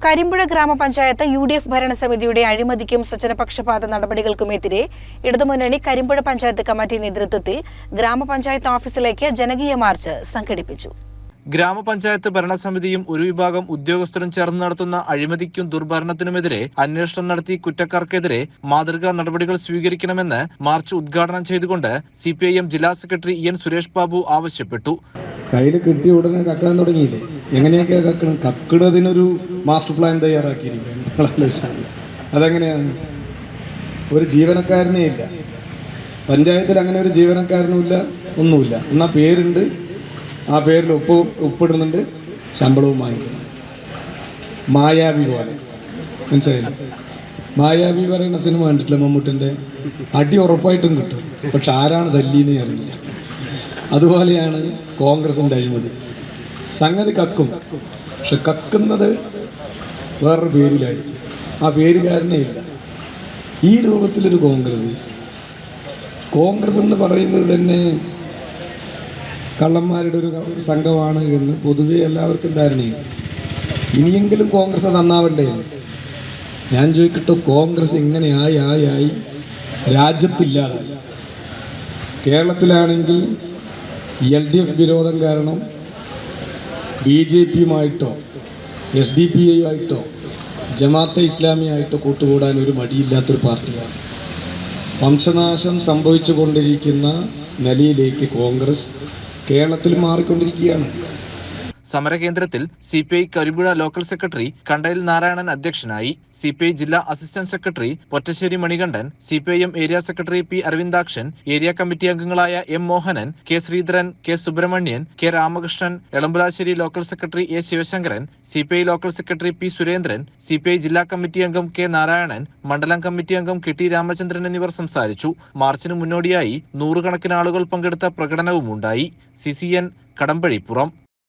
കരിമ്പുഴ ഗ്രാമപഞ്ചായത്ത് UDF ഭരണസമിതിയുടെ അഴിമതിക്കും സ്വജനപക്ഷപാത നടപടികൾക്കുമെതിരെ ഇടതുമുന്നണി കരിമ്പുഴ പഞ്ചായത്ത് കമ്മിറ്റി നേതൃത്വത്തിൽ ഗ്രാമപഞ്ചായത്ത് ഓഫീസിലേക്ക് ജനകീയ മാർച്ച് സംഘടിപ്പിച്ചു. ഗ്രാമപഞ്ചായത്ത് ഭരണസമിതിയും ഒരു വിഭാഗം ഉദ്യോഗസ്ഥരും ചേർന്ന് നടത്തുന്ന അഴിമതിക്കും ദുർഭരണത്തിനുമെതിരെ അന്വേഷണം നടത്തി കുറ്റക്കാർക്കെതിരെ മാതൃകാ നടപടികൾ സ്വീകരിക്കണമെന്ന് മാർച്ച് ഉദ്ഘാടനം ചെയ്തുകൊണ്ട് CPIM ജില്ലാ സെക്രട്ടറി EN സുരേഷ് ബാബു ആവശ്യപ്പെട്ടു. കയ്യിൽ കിട്ടിയ ഉടനെ കക്കാൻ തുടങ്ങിയില്ലേ? എങ്ങനെയൊക്കെ കക്കണം? കക്കുന്നതിനൊരു മാസ്റ്റർ പ്ലാൻ തയ്യാറാക്കിയിരിക്കുകയാണ്. അതെങ്ങനെയാണ്? ഒരു ജീവനക്കാരനേ ഇല്ല പഞ്ചായത്തിൽ, അങ്ങനെ ഒരു ജീവനക്കാരനുമില്ല, ഒന്നുമില്ല. എന്നാൽ പേരുണ്ട്, ആ പേരിൽ ഒപ്പിടുന്നുണ്ട്, ശമ്പളവും വാങ്ങിക്കുന്നു. മായാവി പോലെ, മനസ്സിലായില്ല? മായാവി പറയുന്ന സിനിമ കണ്ടിട്ടില്ല? മമ്മൂട്ടിൻ്റെ. അടി ഉറപ്പായിട്ടും കിട്ടും, പക്ഷെ ആരാണ് തല്ലിയെന്നേ അറിയില്ല. അതുപോലെയാണ് കോൺഗ്രസിൻ്റെ അഴിമതി. സംഗതി കക്കും, പക്ഷെ കക്കുന്നത് വേറൊരു പേരിലായിരിക്കും. ആ പേരുകാരനേ ഇല്ല. ഈ രൂപത്തിലൊരു കോൺഗ്രസ് എന്ന് പറയുന്നത് തന്നെ കള്ളന്മാരുടെ ഒരു സംഘമാണ് എന്ന് പൊതുവെ എല്ലാവർക്കും ധാരണയുണ്ട്. ഇനിയെങ്കിലും കോൺഗ്രസ് നന്നാവണ്ടേ? ഞാൻ ചോദിക്കട്ടെ, കോൺഗ്രസ് ഇങ്ങനെ ആയി രാജ്യത്തില്ലാതായി. കേരളത്തിലാണെങ്കിൽ LDF വിരോധം കാരണം BJPയുമായിട്ടോ SDPI ആയിട്ടോ ജമാഅത്തെ ഇസ്ലാമി ആയിട്ടോ കൂട്ടുകൂടാൻ ഒരു മടിയില്ലാത്തൊരു പാർട്ടിയാണ്. വംശനാശം സംഭവിച്ചു കൊണ്ടിരിക്കുന്ന നിലയിലേക്ക് കോൺഗ്രസ് കേരളത്തിൽ മാറിക്കൊണ്ടിരിക്കുകയാണ്. സമരകേന്ദ്രത്തിൽ CPI Karimpuzha local secretary Kandayil Narayanan അധ്യക്ഷനായി. CPI ജില്ലാ assistant secretary Pottassery Manikandan, CPIM area secretary P Aravindakshan, area committee അംഗങ്ങളായ M Mohanan, K Sreedharan, K Subramanian, K Ramakrishnan, Elambulassery local secretary A Sivasankaran, CPI local secretary P Surendran, CPI ജില്ലാ കമ്മിറ്റി അംഗം K നാരായണൻ, മണ്ഡലം കമ്മിറ്റി അംഗം KT രാമചന്ദ്രൻ എന്നിവർ സംസാരിച്ചു. മാർച്ചിന് മുന്നോടിയായി 100 കണക്കിന് ആളുകൾ പങ്കെടുത്ത പ്രകടനവുമുണ്ടായി. CCN കടമ്പഴിപ്പുറം.